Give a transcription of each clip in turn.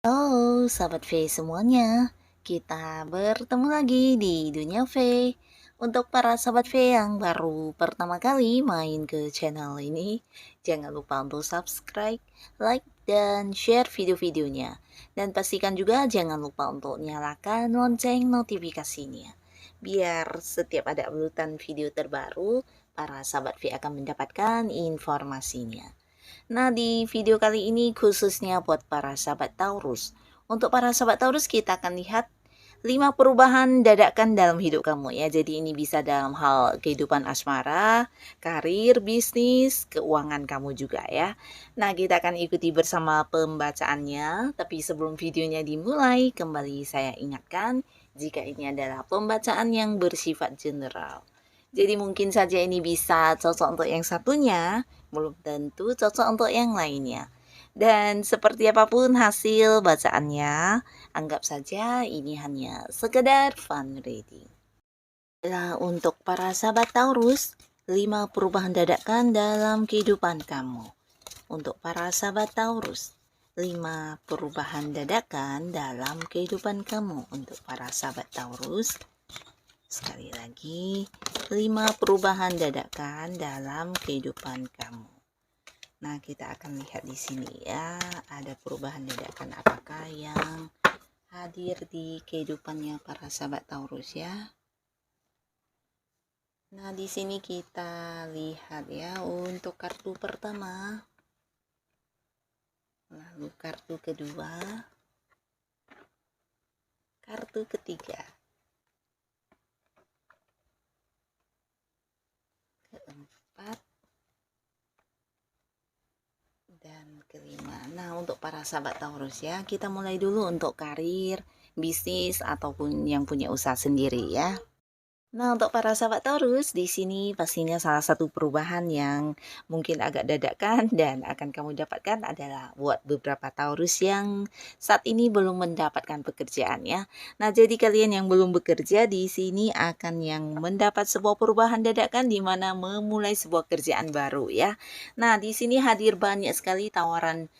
Halo, sahabat V semuanya. Kita bertemu lagi di Dunia V. Untuk para sahabat V yang baru pertama kali main ke channel ini, jangan lupa untuk subscribe, like, dan share video-videonya. Dan pastikan juga jangan lupa untuk nyalakan lonceng notifikasinya. Biar setiap ada uploadan video terbaru, para sahabat V akan mendapatkan informasinya. Nah, di video kali ini khususnya buat para sahabat Taurus. Untuk para sahabat Taurus kita akan lihat 5 perubahan dadakan dalam hidup kamu ya. Jadi ini bisa dalam hal kehidupan asmara, karir, bisnis, keuangan kamu juga ya. Nah, kita akan ikuti bersama pembacaannya. Tapi sebelum videonya dimulai, kembali saya ingatkan jika ini adalah pembacaan yang bersifat general. Jadi mungkin saja ini bisa cocok untuk yang satunya, belum tentu cocok untuk yang lainnya. Dan seperti apapun hasil bacaannya, anggap saja ini hanya sekedar fun reading. Nah, untuk para sahabat Taurus, 5 perubahan dadakan dalam kehidupan kamu. Untuk para sahabat Taurus, 5 perubahan dadakan dalam kehidupan kamu. Untuk para sahabat Taurus, sekali lagi, 5 perubahan dadakan dalam kehidupan kamu. Nah, kita akan lihat di sini ya, ada perubahan dadakan apakah yang hadir di kehidupannya para sahabat Taurus ya. Nah, di sini kita lihat ya untuk kartu pertama, lalu kartu kedua, kartu ketiga, keempat, dan kelima. Nah, untuk para sahabat Taurus ya, kita mulai dulu untuk karir, bisnis ataupun yang punya usaha sendiri ya. Nah, untuk para sahabat Taurus, di sini pastinya salah satu perubahan yang mungkin agak dadakan dan akan kamu dapatkan adalah buat beberapa Taurus yang saat ini belum mendapatkan pekerjaan ya. Nah, jadi kalian yang belum bekerja di sini akan yang mendapat sebuah perubahan dadakan di mana memulai sebuah kerjaan baru ya. Nah, di sini hadir banyak sekali tawaran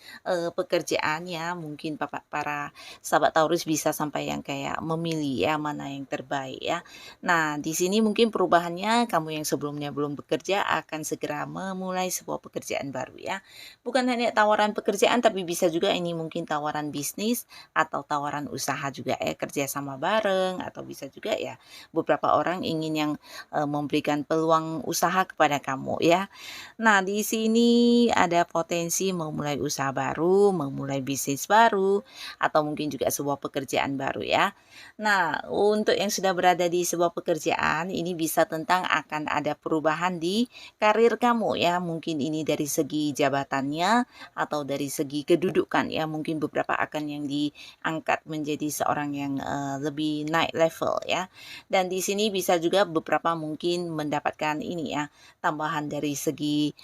pekerjaan ya. Mungkin para sahabat Taurus bisa sampai yang kayak memilih ya mana yang terbaik ya. Nah, di sini mungkin perubahannya kamu yang sebelumnya belum bekerja akan segera memulai sebuah pekerjaan baru ya. Bukan hanya tawaran pekerjaan tapi bisa juga ini mungkin tawaran bisnis atau tawaran usaha juga ya, kerja sama bareng atau bisa juga ya beberapa orang ingin yang memberikan peluang usaha kepada kamu ya. Nah, di sini ada potensi memulai usaha baru, memulai bisnis baru atau mungkin juga sebuah pekerjaan baru ya. Nah, untuk yang sudah berada di sebuah pekerjaan, ini bisa tentang akan ada perubahan di karir kamu ya. Mungkin ini dari segi jabatannya atau dari segi kedudukan ya. Mungkin beberapa akan yang diangkat menjadi seorang yang lebih naik level ya. Dan di sini bisa juga beberapa mungkin mendapatkan ini ya, tambahan dari segi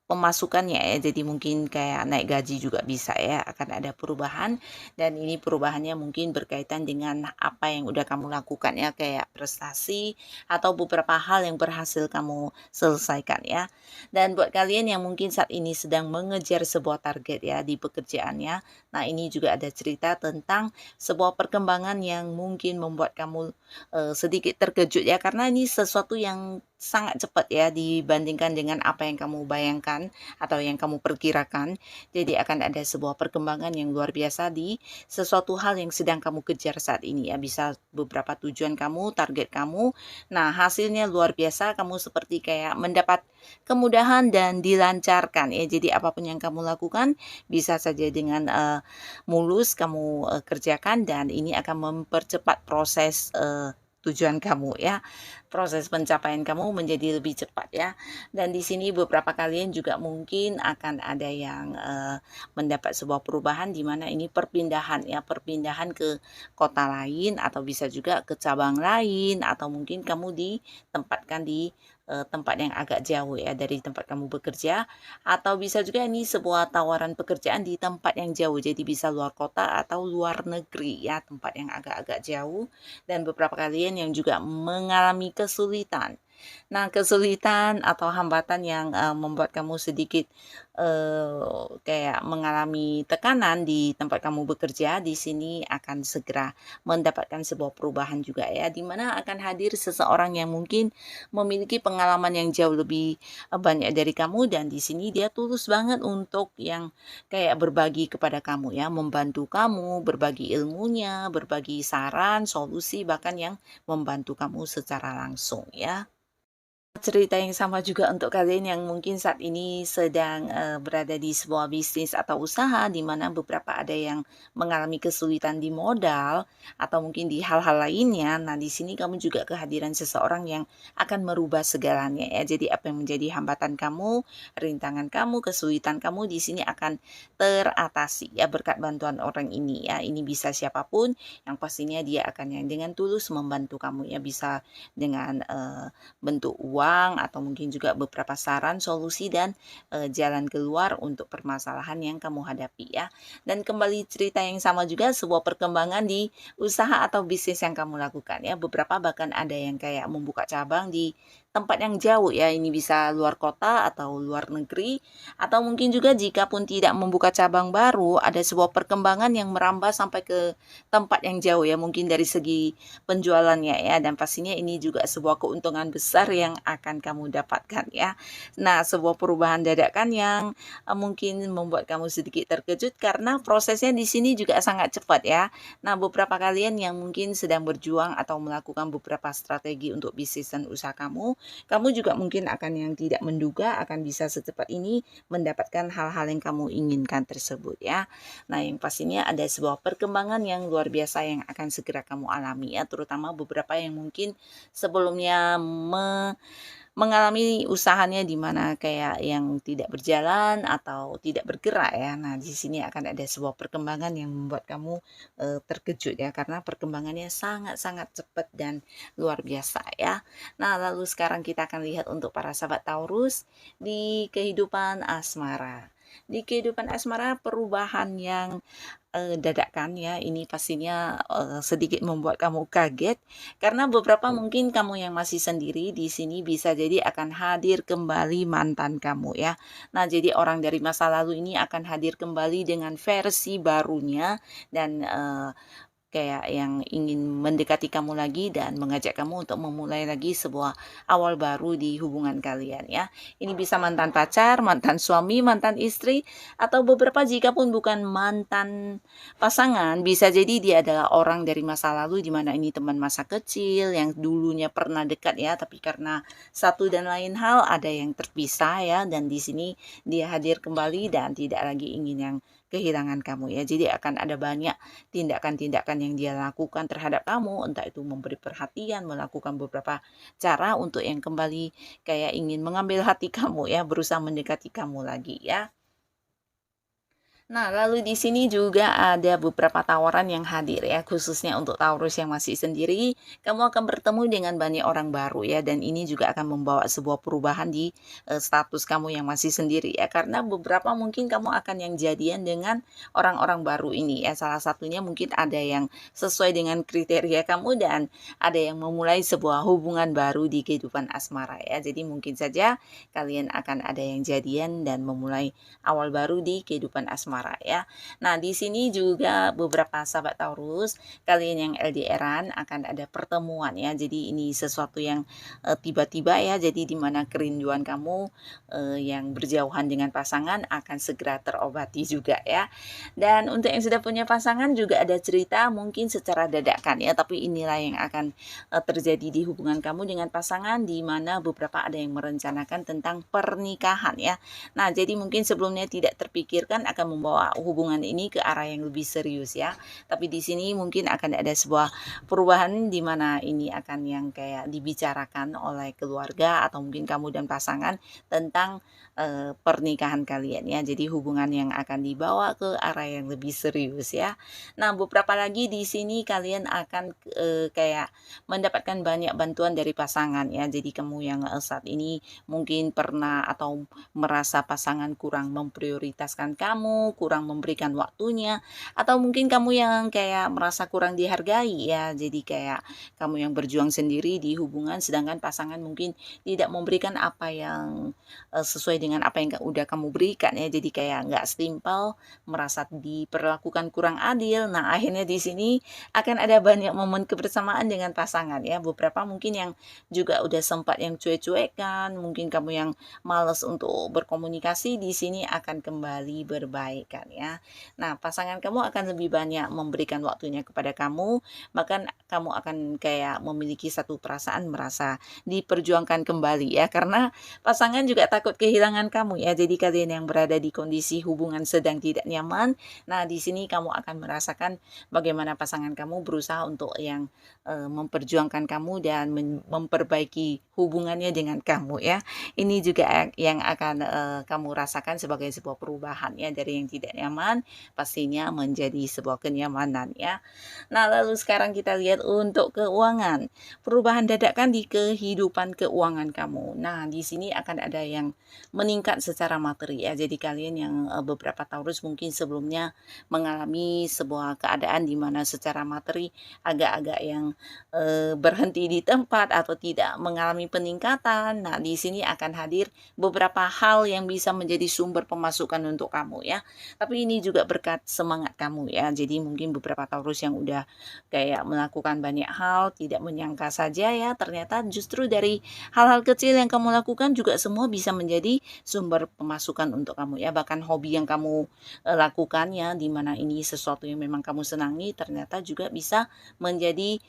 pemasukannya ya, jadi mungkin kayak naik gaji juga bisa ya, akan ada perubahan dan ini perubahannya mungkin berkaitan dengan apa yang udah kamu lakukan ya, kayak prestasi atau beberapa hal yang berhasil kamu selesaikan ya. Dan buat kalian yang mungkin saat ini sedang mengejar sebuah target ya di pekerjaannya, nah ini juga ada cerita tentang sebuah perkembangan yang mungkin membuat kamu sedikit terkejut ya, karena ini sesuatu yang sangat cepat ya dibandingkan dengan apa yang kamu bayangkan atau yang kamu perkirakan. Jadi akan ada sebuah perkembangan yang luar biasa di sesuatu hal yang sedang kamu kejar saat ini ya. Bisa beberapa tujuan kamu, target kamu. Nah, hasilnya luar biasa, kamu seperti kayak mendapat kemudahan dan dilancarkan ya. Jadi apapun yang kamu lakukan bisa saja dengan mulus kamu kerjakan dan ini akan mempercepat proses tujuan kamu ya, proses pencapaian kamu menjadi lebih cepat ya. Dan di sini beberapa kalian juga mungkin akan ada yang mendapat sebuah perubahan di mana ini perpindahan ya, perpindahan ke kota lain atau bisa juga ke cabang lain atau mungkin kamu ditempatkan di tempat yang agak jauh ya dari tempat kamu bekerja, atau bisa juga ini sebuah tawaran pekerjaan di tempat yang jauh, jadi bisa luar kota atau luar negeri ya, tempat yang agak-agak jauh. Dan beberapa kalian yang juga mengalami kesulitan Nah, kesulitan atau hambatan yang, membuat kamu sedikit, kayak mengalami tekanan di tempat kamu bekerja, di sini akan segera mendapatkan sebuah perubahan juga ya, di mana akan hadir seseorang yang mungkin memiliki pengalaman yang jauh lebih, banyak dari kamu dan di sini dia tulus banget untuk yang kayak berbagi kepada kamu ya, membantu kamu, berbagi ilmunya, berbagi saran, solusi, bahkan yang membantu kamu secara langsung ya. Cerita yang sama juga untuk kalian yang mungkin saat ini sedang, berada di sebuah bisnis atau usaha di mana beberapa ada yang mengalami kesulitan di modal atau mungkin di hal-hal lainnya. Nah, di sini kamu juga kehadiran seseorang yang akan merubah segalanya ya. Jadi apa yang menjadi hambatan kamu, rintangan kamu, kesulitan kamu di sini akan teratasi ya berkat bantuan orang ini ya. Ini bisa siapapun yang pastinya dia akan yang dengan tulus membantu kamu ya, bisa dengan, bentuk uang atau mungkin juga beberapa saran, solusi dan, jalan keluar untuk permasalahan yang kamu hadapi ya. Dan kembali cerita yang sama juga sebuah perkembangan di usaha atau bisnis yang kamu lakukan ya. Beberapa bahkan ada yang kayak membuka cabang di tempat yang jauh ya, ini bisa luar kota atau luar negeri, atau mungkin juga jika pun tidak membuka cabang baru, ada sebuah perkembangan yang merambah sampai ke tempat yang jauh ya, mungkin dari segi penjualannya ya, dan pastinya ini juga sebuah keuntungan besar yang akan kamu dapatkan ya. Nah, sebuah perubahan dadakan yang mungkin membuat kamu sedikit terkejut karena prosesnya di sini juga sangat cepat ya. Nah, beberapa kalian yang mungkin sedang berjuang atau melakukan beberapa strategi untuk bisnis dan usaha kamu juga mungkin akan yang tidak menduga akan bisa secepat ini mendapatkan hal-hal yang kamu inginkan tersebut ya. Nah, yang pastinya ada sebuah perkembangan yang luar biasa yang akan segera kamu alami ya, terutama beberapa yang mungkin sebelumnya mengalami usahanya di mana kayak yang tidak berjalan atau tidak bergerak ya. Nah, di sini akan ada sebuah perkembangan yang membuat kamu, terkejut ya, karena perkembangannya sangat-sangat cepat dan luar biasa ya. Nah, lalu sekarang kita akan lihat untuk para sahabat Taurus di kehidupan asmara. Di kehidupan asmara perubahan yang dadakan ya, ini pastinya, sedikit membuat kamu kaget, karena beberapa mungkin kamu yang masih sendiri di sini bisa jadi akan hadir kembali mantan kamu ya. Nah, jadi orang dari masa lalu ini akan hadir kembali dengan versi barunya dan, kayak yang ingin mendekati kamu lagi dan mengajak kamu untuk memulai lagi sebuah awal baru di hubungan kalian ya. Ini bisa mantan pacar, mantan suami, mantan istri, atau beberapa jika pun bukan mantan pasangan, bisa jadi dia adalah orang dari masa lalu di mana ini teman masa kecil yang dulunya pernah dekat ya, tapi karena satu dan lain hal ada yang terpisah ya, dan di sini dia hadir kembali dan tidak lagi ingin yang kehilangan kamu ya. Jadi akan ada banyak tindakan-tindakan yang dia lakukan terhadap kamu, entah itu memberi perhatian, melakukan beberapa cara untuk yang kembali kayak ingin mengambil hati kamu ya, berusaha mendekati kamu lagi ya. Nah, lalu di sini juga ada beberapa tawaran yang hadir ya, khususnya untuk Taurus yang masih sendiri, kamu akan bertemu dengan banyak orang baru ya, dan ini juga akan membawa sebuah perubahan di status kamu yang masih sendiri ya, karena beberapa mungkin kamu akan yang jadian dengan orang-orang baru ini ya, salah satunya mungkin ada yang sesuai dengan kriteria kamu dan ada yang memulai sebuah hubungan baru di kehidupan asmara ya, jadi mungkin saja kalian akan ada yang jadian dan memulai awal baru di kehidupan asmara ya. Nah, di sini juga beberapa sahabat Taurus, kalian yang LDRan akan ada pertemuan ya. Jadi ini sesuatu yang tiba-tiba ya. Jadi di mana kerinduan kamu yang berjauhan dengan pasangan akan segera terobati juga ya. Dan untuk yang sudah punya pasangan juga ada cerita mungkin secara dadakan ya, tapi inilah yang akan terjadi di hubungan kamu dengan pasangan di mana beberapa ada yang merencanakan tentang pernikahan ya. Nah, jadi mungkin sebelumnya tidak terpikirkan akan membawa hubungan ini ke arah yang lebih serius ya. Tapi di sini mungkin akan ada sebuah perubahan di mana ini akan yang kayak dibicarakan oleh keluarga atau mungkin kamu dan pasangan tentang pernikahan kalian ya. Jadi hubungan yang akan dibawa ke arah yang lebih serius ya. Nah, beberapa lagi di sini kalian akan kayak mendapatkan banyak bantuan dari pasangan ya. Jadi kamu yang saat ini mungkin pernah atau merasa pasangan kurang memprioritaskan kamu, kamu, kurang memberikan waktunya, atau mungkin kamu yang kayak merasa kurang dihargai ya. Jadi kayak kamu yang berjuang sendiri di hubungan sedangkan pasangan mungkin tidak memberikan apa yang sesuai dengan apa yang udah kamu berikan ya. Jadi kayak nggak setimpal, merasa diperlakukan kurang adil. Nah, akhirnya di sini akan ada banyak momen kebersamaan dengan pasangan ya. Beberapa mungkin yang juga udah sempat yang cuek-cuekan, mungkin kamu yang males untuk berkomunikasi, di sini akan kembali berbaikan ya. Nah, pasangan kamu akan lebih banyak memberikan waktunya kepada kamu, bahkan kamu akan kayak memiliki satu perasaan merasa diperjuangkan kembali ya, karena pasangan juga takut kehilangan kamu ya. Jadi kalian yang berada di kondisi hubungan sedang tidak nyaman, nah di sini kamu akan merasakan bagaimana pasangan kamu berusaha untuk yang memperjuangkan kamu dan memperbaiki hubungannya dengan kamu ya. Ini juga yang akan kamu rasakan sebagai sebuah perubahan ya, dari yang tidak nyaman pastinya menjadi sebuah kenyamanan ya. Nah, lalu sekarang kita lihat untuk keuangan. Perubahan dadakan di kehidupan keuangan kamu. Nah, di sini akan ada yang meningkat secara materi ya. Jadi kalian yang beberapa Taurus mungkin sebelumnya mengalami sebuah keadaan di mana secara materi agak-agak yang berhenti di tempat atau tidak mengalami peningkatan. Nah, di sini akan hadir beberapa hal yang bisa menjadi sumber pemasukan untuk kamu ya. Tapi ini juga berkat semangat kamu ya. Jadi mungkin beberapa Taurus yang udah kayak melakukan banyak hal, tidak menyangka saja ya, ternyata justru dari hal-hal kecil yang kamu lakukan juga semua bisa menjadi sumber pemasukan untuk kamu ya. Bahkan hobi yang kamu lakukan ya, dimana ini sesuatu yang memang kamu senangi, ternyata juga bisa menjadi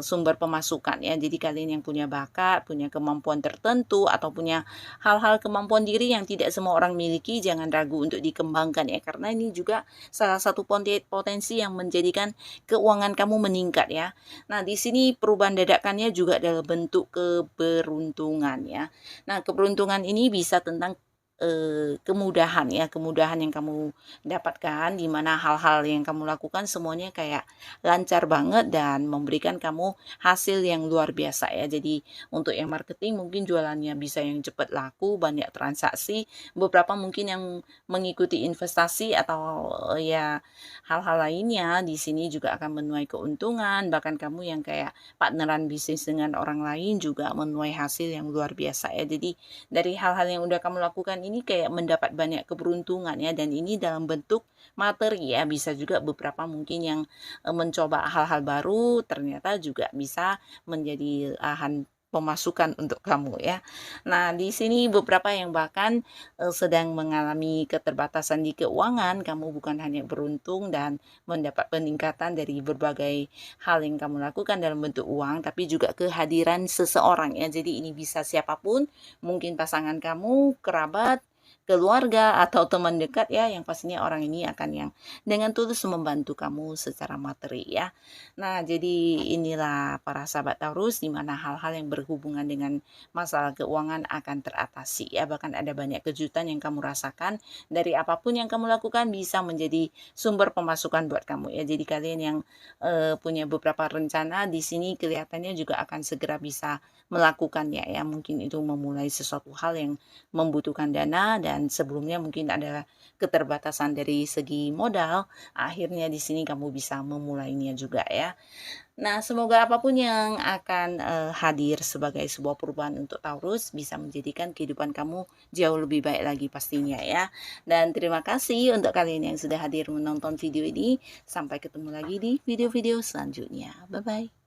sumber pemasukan ya. Jadi kalian yang punya bakat, punya kemampuan tertentu, atau punya hal-hal kemampuan diri yang tidak semua orang miliki, jangan ragu untuk dikembangkan ya, karena ini juga salah satu potensi yang menjadikan keuangan kamu meningkat ya. Nah, di sini perubahan dadakannya juga dalam bentuk keberuntungan ya. Nah, keberuntungan ini bisa tentang kemudahan ya, kemudahan yang kamu dapatkan, di mana hal-hal yang kamu lakukan semuanya kayak lancar banget dan memberikan kamu hasil yang luar biasa ya. Jadi untuk yang marketing mungkin jualannya bisa yang cepat laku, banyak transaksi, beberapa mungkin yang mengikuti investasi atau ya hal-hal lainnya, di sini juga akan menuai keuntungan. Bahkan kamu yang kayak partneran bisnis dengan orang lain juga menuai hasil yang luar biasa ya. Jadi dari hal-hal yang udah kamu lakukan ini kayak mendapat banyak keberuntungan ya, dan ini dalam bentuk materi ya. Bisa juga beberapa mungkin yang mencoba hal-hal baru, ternyata juga bisa menjadi lahan pemasukan untuk kamu ya. Nah, di sini beberapa yang bahkan sedang mengalami keterbatasan di keuangan, kamu bukan hanya beruntung dan mendapat peningkatan dari berbagai hal yang kamu lakukan dalam bentuk uang, tapi juga kehadiran seseorang ya. Jadi ini bisa siapapun, mungkin pasangan kamu, kerabat, keluarga, atau teman dekat ya, yang pastinya orang ini akan yang dengan tulus membantu kamu secara materi ya. Nah, jadi inilah para sahabat Taurus, di mana hal-hal yang berhubungan dengan masalah keuangan akan teratasi ya. Bahkan ada banyak kejutan yang kamu rasakan, dari apapun yang kamu lakukan bisa menjadi sumber pemasukan buat kamu ya. Jadi kalian yang punya beberapa rencana di sini kelihatannya juga akan segera bisa melakukannya ya. Mungkin itu memulai sesuatu hal yang membutuhkan dana, dan sebelumnya mungkin ada keterbatasan dari segi modal, akhirnya di sini kamu bisa memulainya juga ya. Nah, semoga apapun yang akan hadir sebagai sebuah perubahan untuk Taurus bisa menjadikan kehidupan kamu jauh lebih baik lagi pastinya ya. Dan terima kasih untuk kalian yang sudah hadir menonton video ini. Sampai ketemu lagi di video-video selanjutnya. Bye-bye.